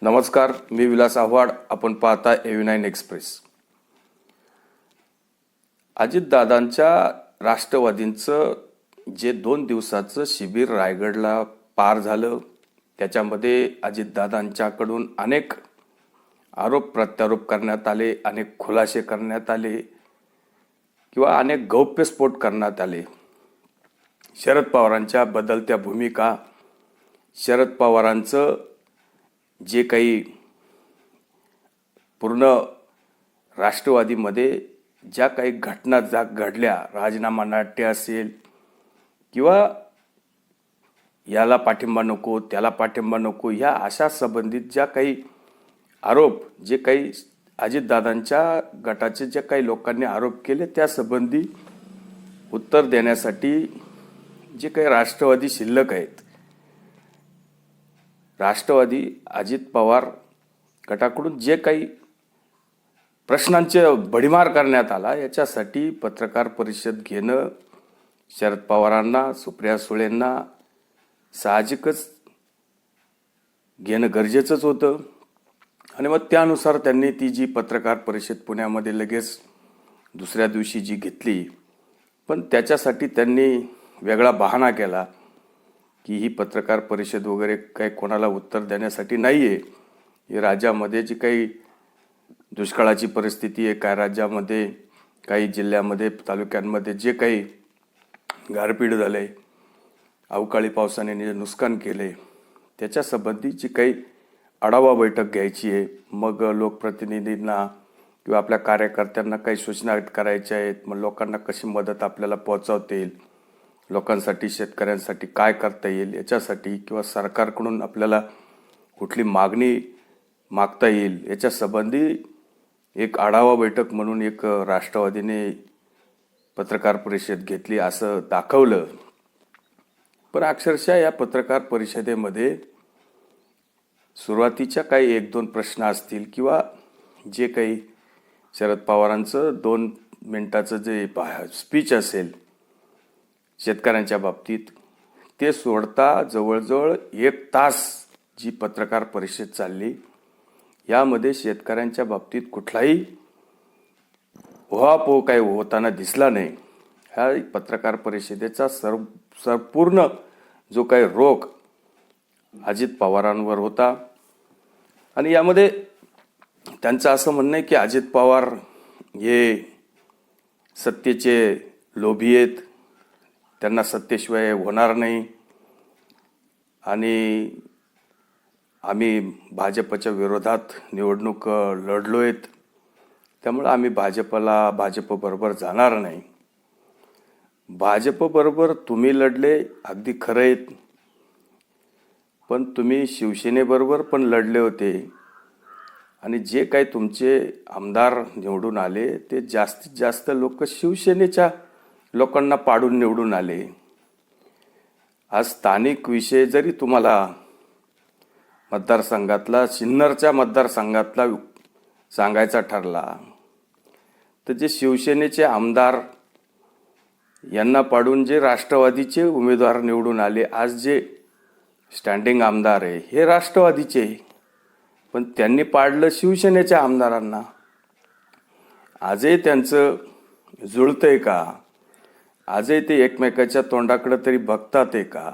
नमस्कार, मी विलास आव्हाड. आपण पाहता AV9 एक्सप्रेस. अजितदादांच्या राष्ट्रवादींचं जे 2 दिवसाचं शिबिर रायगडला पार झालं, त्याच्यामध्ये अजितदादांच्याकडून अनेक आरोप प्रत्यारोप करण्यात आले, अनेक खुलासे करण्यात आले किंवा अनेक गौप्यस्फोट करण्यात आले. शरद पवारांच्या बदलत्या भूमिका, शरद पवारांचं जे काही पूर्ण राष्ट्रवादीमध्ये ज्या काही घटना घडल्या, राजीनामा नाट्य असेल किंवा याला पाठिंबा नको त्याला पाठिंबा नको, या अशा संबंधित ज्या काही आरोप, जे काही अजितदादांच्या गटाचे जे काही लोकांनी आरोप केले, त्या संबंधी उत्तर देण्यासाठी जे काही राष्ट्रवादी शिल्लक आहेत, राष्ट्रवादी अजित पवार गटाकडून जे काही प्रश्नांचे भडीमार करण्यात आला, याच्यासाठी पत्रकार परिषद घेणं शरद पवारांना, सुप्रिया सुळेंना साहजिकच घेणं गरजेचंच होतं. आणि मग त्यानुसार त्यांनी ती जी पत्रकार परिषद पुण्यामध्ये लगेच दुसऱ्या दिवशी जी घेतली, पण त्याच्यासाठी त्यांनी वेगळा बहाणा केला की ही पत्रकार परिषद वगैरे काही कोणाला उत्तर देण्यासाठी नाही आहे. ही राज्यामध्ये जी काही दुष्काळाची परिस्थिती आहे, काय राज्यामध्ये काही जिल्ह्यामध्ये तालुक्यांमध्ये जे काही गारपीट झाले, अवकाळी पावसाने नुकसान केले, त्याच्या संबंधी जी काही आढावा बैठक घ्यायची आहे. मग लोकप्रतिनिधींना किंवा आपल्या कार्यकर्त्यांना काही सूचना करायच्या आहेत. मग लोकांना कशी मदत आपल्याला पोहोचवता येईल, लोकांसाठी शेतकऱ्यांसाठी काय करता येईल याच्यासाठी, किंवा सरकारकडून आपल्याला कुठली मागणी मागता येईल याच्या संबंधी एक आढावा बैठक म्हणून एक राष्ट्रवादीने पत्रकार परिषद घेतली असं दाखवलं. पण अक्षरशः या पत्रकार परिषदेमध्ये सुरुवातीच्या काही 1-2 प्रश्न असतील किंवा जे काही शरद पवारांचं 2 मिनिटाचं जे स्पीच असेल शेतकऱ्यांच्या बाबतीत, ते सोडता जवळजवळ 1 तास जी पत्रकार परिषद चालली, यामध्ये शेतकऱ्यांच्या बाबतीत कुठलाही उहापोह काही होताना दिसला नाही. ह्या पत्रकार परिषदेचा संपूर्ण जो काही रोख अजित पवारांवर होता. आणि यामध्ये त्यांचं असं म्हणणं आहे की अजित पवार हे सत्तेचे लोभी आहेत, त्यांना सत्तेशिवाय होणार नाही, आणि आम्ही भाजपच्या विरोधात निवडणूक लढलो आहेत, त्यामुळे आम्ही भाजपबरोबर जाणार नाही. भाजपबरोबर तुम्ही लढले, अगदी खरं आहेत, पण तुम्ही शिवसेनेबरोबर पण लढले होते. आणि जे काही तुमचे आमदार निवडून आले, ते जास्तीत जास्त लोक शिवसेनेच्या लोकांना पाडून निवडून आले. आज स्थानिक विषय जरी तुम्हाला मतदारसंघातला, सिन्नरच्या मतदारसंघातला सांगायचा ठरला, तर जे शिवसेनेचे आमदार यांना पाडून जे राष्ट्रवादीचे उमेदवार निवडून आले, आज जे स्टँडिंग आमदार आहे हे राष्ट्रवादीचे, पण त्यांनी पाडलं शिवसेनेच्या आमदारांना. आजही त्यांचं जुळतंय का? आजही ते एकमेकाच्या तोंडाकडे तरी बघतात आहे का?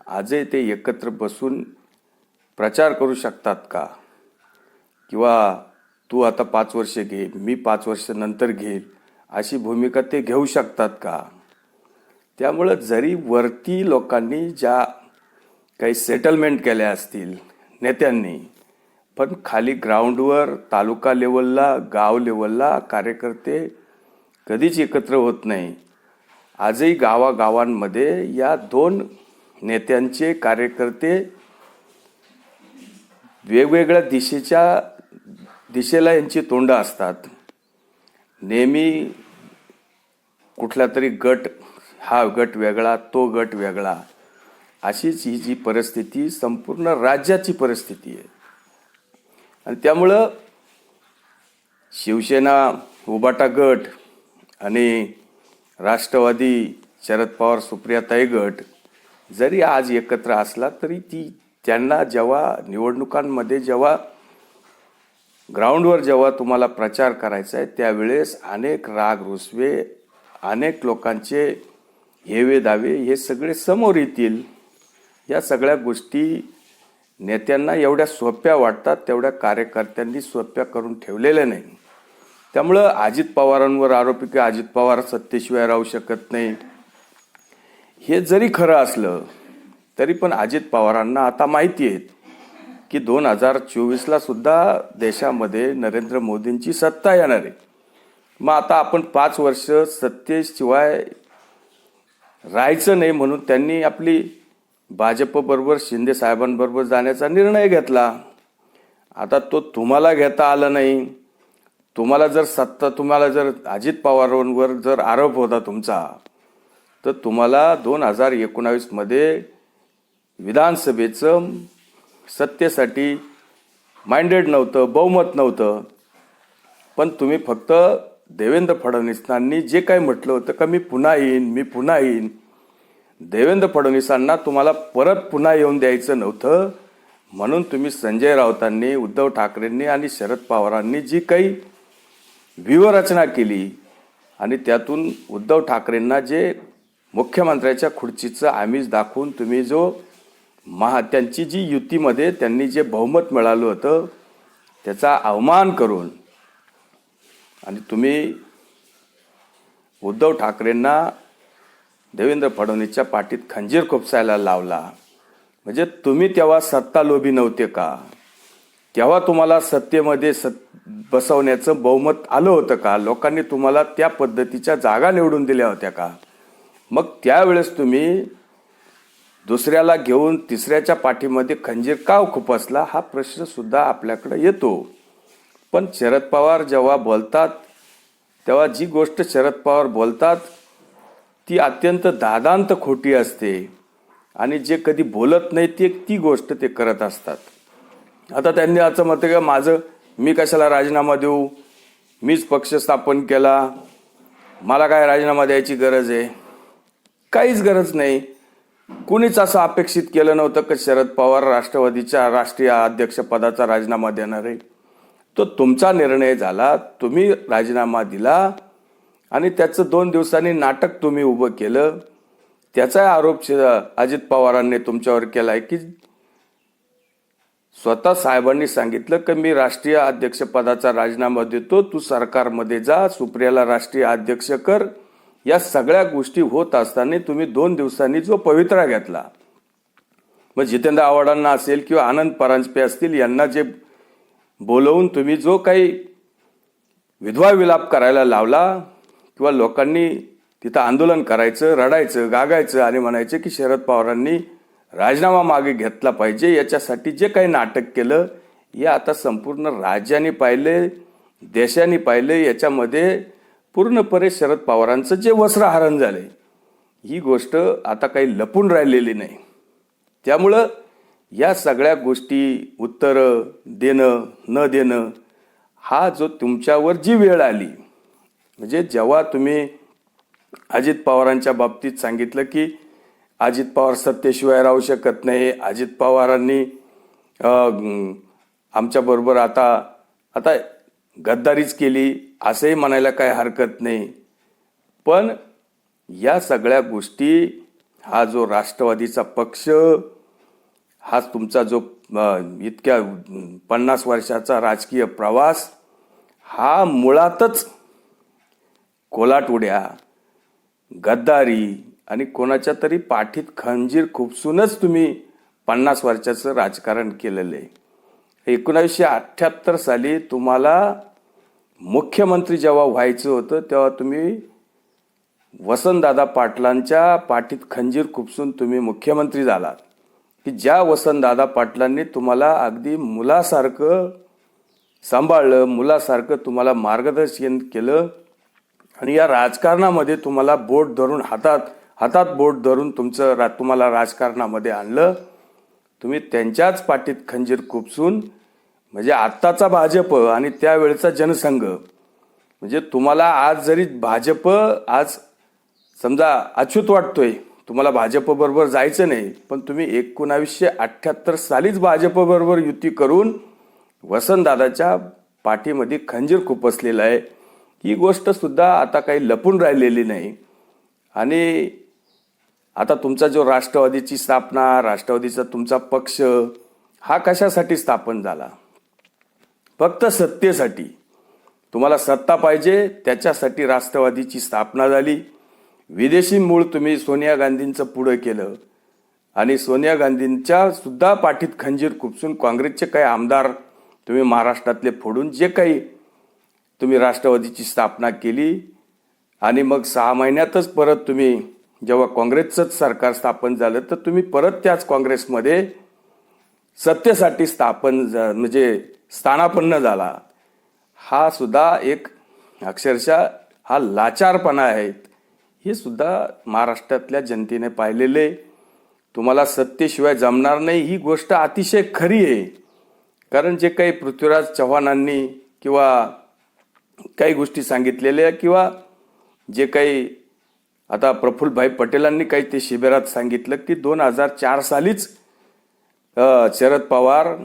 आजही ते एकत्र बसून प्रचार करू शकतात का? किंवा तू आता 5 वर्ष घे, मी 5 वर्ष नंतर घेईल, अशी भूमिका ते घेऊ शकतात का? त्यामुळं जरी वरती लोकांनी ज्या काही सेटलमेंट केल्या असतील नेत्यांनी, पण खाली ग्राउंडवर, तालुका लेवलला, गाव लेवलला कार्यकर्ते कधीच एकत्र होत नाही. आजही गावागावांमध्ये या 2 नेत्यांचे कार्यकर्ते वेगवेगळ्या दिशेला यांची तोंड असतात. नेहमी कुठला तरी गट, हा गट वेगळा, तो गट वेगळा, अशीच ही जी परिस्थिती संपूर्ण राज्याची परिस्थिती आहे. आणि त्यामुळं शिवसेना, उबाटा गट आणि राष्ट्रवादी, शरद पवार, सुप्रियाताई गट जरी आज एकत्र असला, तरी त्यांना जेव्हा निवडणुकांमध्ये जेव्हा ग्राउंडवर जेव्हा तुम्हाला प्रचार करायचा आहे त्यावेळेस अनेक राग रुसवे, अनेक लोकांचे हेवे दावे हे सगळे समोर येतील. या सगळ्या गोष्टी नेत्यांना एवढ्या सोप्या वाटतात तेवढ्या कार्यकर्त्यांनी सोप्या करून ठेवलेल्या नाही. त्यामुळं अजित पवारांवर आरोप की अजित पवार सत्तेशिवाय राहू शकत नाही, हे जरी खरं असलं तरी पण अजित पवारांना आता माहिती आहे की 2024ला सुद्धा देशामध्ये नरेंद्र मोदींची सत्ता येणार आहे. मग आता आपण 5 वर्ष सत्तेशिवाय राहायचं नाही म्हणून त्यांनी आपली भाजपबरोबर शिंदे साहेबांबरोबर जाण्याचा निर्णय घेतला. आता तो तुम्हाला घेता आला नाही. तुम्हाला जर अजित पवारांवर जर आरोप होता तुमचा, तर तुम्हाला 2019मध्ये विधानसभेचं सत्तेसाठी माइंडेड नव्हतं, बहुमत नव्हतं. पण तुम्ही फक्त देवेंद्र फडणवीसांनी जे काही म्हटलं होतं का मी पुन्हा येईन, देवेंद्र फडणवीसांना तुम्हाला परत पुन्हा येऊन द्यायचं नव्हतं. म्हणून तुम्ही संजय राऊतांनी, उद्धव ठाकरेंनी आणि शरद पवारांनी जी काही व्यूहरचना केली आणि त्यातून उद्धव ठाकरेंना जे मुख्यमंत्र्याच्या खुर्चीचं आमिष दाखवून तुम्ही जो त्यांची जी युतीमध्ये त्यांनी जे बहुमत मिळालं होतं त्याचा अवमान करून आणि तुम्ही उद्धव ठाकरेंना देवेंद्र फडणवीसच्या पाठीत खंजीर खुपसायला लावला. म्हणजे तुम्ही तेव्हा सत्तालोभी नव्हते का? तेव्हा तुम्हाला सत्तेमध्ये बसवण्याचं बहुमत आलं होतं का? लोकांनी तुम्हाला त्या पद्धतीच्या जागा निवडून दिल्या होत्या का? मग त्यावेळेस तुम्ही दुसऱ्याला घेऊन तिसऱ्याच्या पाठीमध्ये खंजीर का खुपसला, हा प्रश्न सुद्धा आपल्याकडे येतो. पण शरद पवार जेव्हा बोलतात तेव्हा जी गोष्ट शरद पवार बोलतात ती अत्यंत दादांत खोटी असते आणि जे कधी बोलत नाही ती गोष्ट ते करत असतात. आता त्यांनी असं म्हणतं का मी कशाला राजीनामा देऊ, मीच पक्ष स्थापन केला, मला काय राजीनामा द्यायची गरज आहे? काहीच गरज नाही. कुणीच असं अपेक्षित केलं नव्हतं की शरद पवार राष्ट्रवादीच्या राष्ट्रीय अध्यक्षपदाचा राजीनामा देणार आहे. तो तुमचा निर्णय झाला, तुम्ही राजीनामा दिला आणि त्याचं 2 दिवसांनी नाटक तुम्ही उभं केलं. त्याचा आरोप अजित पवारांनी तुमच्यावर केलाय की स्वतः साहेबांनी सांगितलं की मी राष्ट्रीय अध्यक्षपदाचा राजीनामा देतो, तू सरकारमध्ये जा, सुप्रियाला राष्ट्रीय अध्यक्ष कर. या सगळ्या गोष्टी होत असताना तुम्ही 2 दिवसांनी जो पवित्रा घेतला, मग जितेंद्र आव्हाडांना असेल किंवा आनंद परांजपे असतील यांना जे बोलवून तुम्ही जो काही विधवा विलाप करायला लावला किंवा लोकांनी तिथं आंदोलन करायचं, रडायचं, गागायचं आणि म्हणायचं की शरद पवारांनी राजीनामा मागे घेतला पाहिजे, याच्यासाठी जे काही नाटक केलं हे आता संपूर्ण राज्याने पाहिले, देशाने पाहिले. याच्यामध्ये पूर्णपणे शरद पवारांचं जे वस्त्रहरण झाले ही गोष्ट आता काही लपून राहिलेली नाही. त्यामुळं या सगळ्या गोष्टी उत्तरं देणं न देणं हा जो तुमच्यावर जी वेळ आली, म्हणजे जेव्हा तुम्ही अजित पवारांच्या बाबतीत सांगितलं की अजित पवार सत्तेशिवाय राहू शकत नाही, अजित पवारांनी आमच्याबरोबर आता गद्दारीच केली असंही म्हणायला काही हरकत नाही. पण या सगळ्या गोष्टी, हा जो राष्ट्रवादीचा पक्ष, हा तुमचा जो इतक्या 50 वर्षाचा राजकीय प्रवास, हा मुळातच कोलाटउड्या, गद्दारी आणि कोणाच्या तरी पाठीत खंजीर खुपसूनच तुम्ही 50 वर्षाचं राजकारण केलेलं आहे. 1978 साली तुम्हाला मुख्यमंत्री जेव्हा व्हायचं होतं तेव्हा तुम्ही वसंतदादा पाटलांच्या पाठीत खंजीर खुपसून तुम्ही मुख्यमंत्री झालात, की ज्या वसंतदादा पाटलांनी तुम्हाला अगदी मुलासारखं सांभाळलं, मुलासारखं तुम्हाला मार्गदर्शन केलं आणि या राजकारणामध्ये तुम्हाला बोट धरून हातात बोट धरून तुम्हाला राजकारणामध्ये आणलं. तुम्ही त्यांच्याच पाठीत खंजीर खुपसून, म्हणजे आत्ताचा भाजप आणि त्यावेळेचा जनसंघ, म्हणजे तुम्हाला आज जरी भाजप आज समजा अच्युत वाटतोय, तुम्हाला भाजपबरोबर जायचं नाही, पण तुम्ही 1978 सालीच भाजपबरोबर युती करून वसंतदादाच्या पाठीमध्ये खंजीर खुपसलेला आहे. ही गोष्ट सुद्धा आता काही लपून राहिलेली नाही. आणि आता तुमचा जो राष्ट्रवादीची स्थापना, राष्ट्रवादीचा तुमचा पक्ष हा कशासाठी स्थापन झाला? फक्त सत्तेसाठी. तुम्हाला सत्ता पाहिजे त्याच्यासाठी राष्ट्रवादीची स्थापना झाली. विदेशी मूळ तुम्ही सोनिया गांधींचं पुढं केलं आणि सोनिया गांधींच्या सुद्धा पाठीत खंजीर खुपसून काँग्रेसचे काही आमदार तुम्ही महाराष्ट्रातले फोडून जे काही तुम्ही राष्ट्रवादीची स्थापना केली आणि मग 6 महिन्यातच परत तुम्ही जेव्हा काँग्रेसचंच सरकार स्थापन झालं तर तुम्ही परत त्याच काँग्रेसमध्ये सत्तेसाठी म्हणजे स्थानापन्न झाला. हा सुद्धा एक अक्षरशः हा लाचारपणा आहे. हे सुद्धा महाराष्ट्रातल्या जनतेने पाहिलेले. तुम्हाला सत्तेशिवाय जमणार नाही ही गोष्ट अतिशय खरी आहे. कारण जे काही पृथ्वीराज चव्हाणांनी किंवा काही गोष्टी सांगितलेल्या किंवा जे काही आता प्रफुल्लभाई पटेलांनी काही ते शिबिरात सांगितलं की 2004 सालीच शरद पवार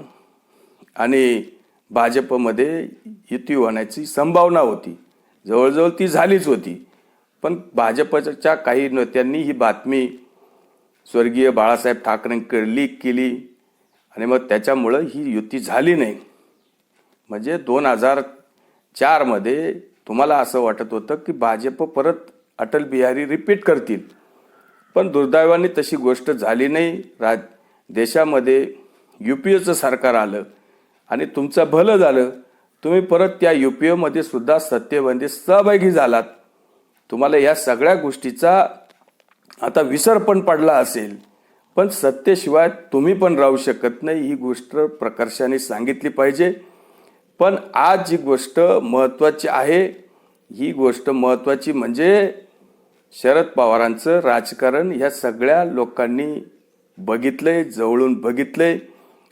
आणि भाजपमध्ये युती होण्याची संभावना होती. जवळजवळ ती झालीच होती. पण भाजपच्या काही नेत्यांनी ही बातमी स्वर्गीय बाळासाहेब ठाकरेंकडे लीक केली आणि मग त्याच्यामुळं ही युती झाली नाही. म्हणजे 2004 मध्ये तुम्हाला असं वाटत होतं की भाजप परत अटल बिहारी रिपीट करतील, पण दुर्दैवाने तशी गोष्ट झाली नाही. देशामध्ये UPAचं सरकार आलं आणि तुमचं भलं झालं. तुम्ही परत त्या UPAमध्ये सुद्धा सत्तेमध्ये सहभागी झालात. तुम्हाला या सगळ्या गोष्टीचा आता विसर पण पडला असेल, पण सत्तेशिवाय तुम्ही पण राहू शकत नाही ही गोष्ट प्रकर्षाने सांगितली पाहिजे. पण आज जी गोष्ट महत्त्वाची आहे, ही गोष्ट महत्त्वाची म्हणजे शरद पवारांचं राजकारण ह्या सगळ्या लोकांनी बघितलंय, जवळून बघितलंय.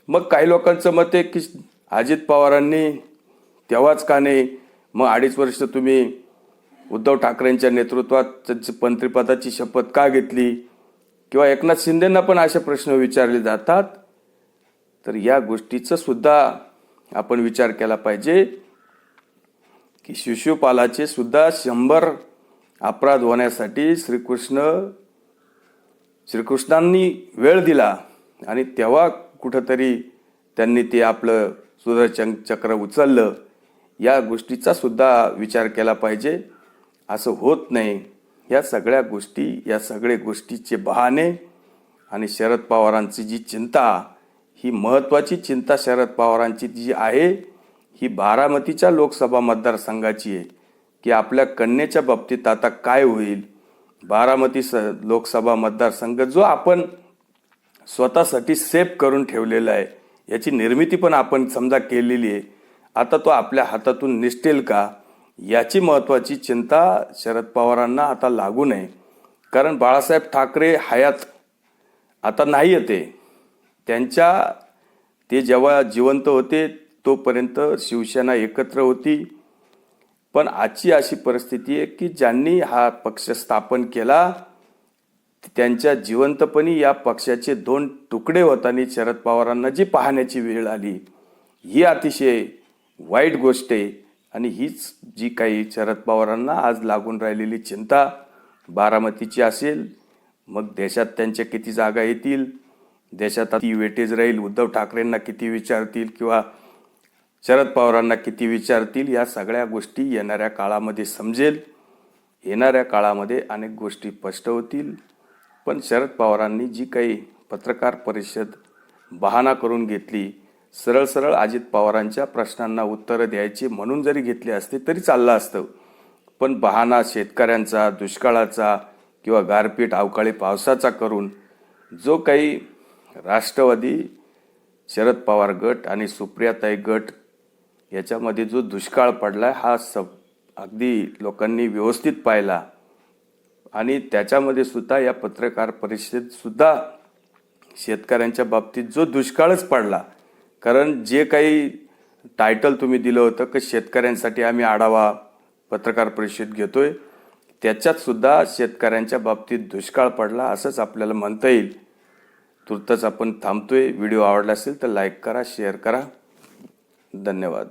मग काही लोकांचं मत आहे की अजित पवारांनी तेव्हाच का नाही, मग 2.5 वर्ष तुम्ही उद्धव ठाकरेंच्या नेतृत्वात मंत्रिपदाची शपथ का घेतली, किंवा एकनाथ शिंदेंना पण असे प्रश्न विचारले जातात. तर या गोष्टीचा सुद्धा आपण विचार केला पाहिजे की शिशुपालाचे सुद्धा 100 अपराध होण्यासाठी श्रीकृष्णांनी वेळ दिला आणि तेव्हा कुठंतरी त्यांनी ते आपलं सुदर्शन चक्र उचललं. या गोष्टीचा सुद्धा विचार केला पाहिजे. असं होत नाही. या सगळ्या गोष्टीचे बहाणे आणि शरद पवारांची जी चिंता, ही महत्त्वाची चिंता शरद पवारांची जी आहे ही बारामतीच्या लोकसभा मतदारसंघाची आहे की आपल्या कन्येच्या बाबतीत आता काय होईल. बारामती लोकसभा मतदारसंघ जो आपण स्वतःसाठी सेफ करून ठेवलेला आहे, याची निर्मिती पण आपण समजा केलेली आहे. आता तो आपल्या हातातून निसटेल का, याची महत्त्वाची चिंता शरद पवारांना आता लागू नये. कारण बाळासाहेब ठाकरे हयात आता नाही येते. ते जेव्हा जिवंत होते तोपर्यंत शिवसेना एकत्र होती. पण आजची अशी परिस्थिती आहे की ज्यांनी हा पक्ष स्थापन केला त्यांच्या जिवंतपणी या पक्षाचे 2 तुकडे होताना शरद पवारांना जी पाहण्याची वेळ आली, ही अतिशय वाईट गोष्ट आहे. आणि हीच जी काही शरद पवारांना आज लागून राहिलेली चिंता बारामतीची असेल, मग देशात त्यांच्या किती जागा येतील, देशात किती वेटेज राहील, उद्धव ठाकरेंना किती विचारतील किंवा शरद पवारांना किती विचारतील, या सगळ्या गोष्टी येणाऱ्या काळामध्ये समजेल. येणाऱ्या काळामध्ये अनेक गोष्टी स्पष्ट होतील. पण शरद पवारांनी जी काही पत्रकार परिषद बहाणा करून घेतली, सरळ अजित पवारांच्या प्रश्नांना उत्तरं द्यायची म्हणून जरी घेतली असते तरी चाललं असतं. पण बहाणा शेतकऱ्यांचा, दुष्काळाचा किंवा गारपीट अवकाळी पावसाचा करून जो काही राष्ट्रवादी, शरद पवार गट आणि सुप्रियाताई गट याच्यामध्ये जो दुष्काळ पडला, हा अगदी लोकांनी व्यवस्थित पाहिला. आणि त्याच्यामध्ये सुद्धा या पत्रकार परिषदेत सुद्धा शेतकऱ्यांच्या बाबतीत जो दुष्काळच पडला, कारण जे काही टायटल तुम्ही दिलं होतं की शेतकऱ्यांसाठी आम्ही आढावा पत्रकार परिषद घेतोय, त्याच्यात सुद्धा शेतकऱ्यांच्या बाबतीत दुष्काळ पडला असंच आपल्याला म्हणता येईल. तुर्तच आपण थांबतोय. व्हिडिओ आवडला असेल तर लाईक करा, शेअर करा. धन्यवाद.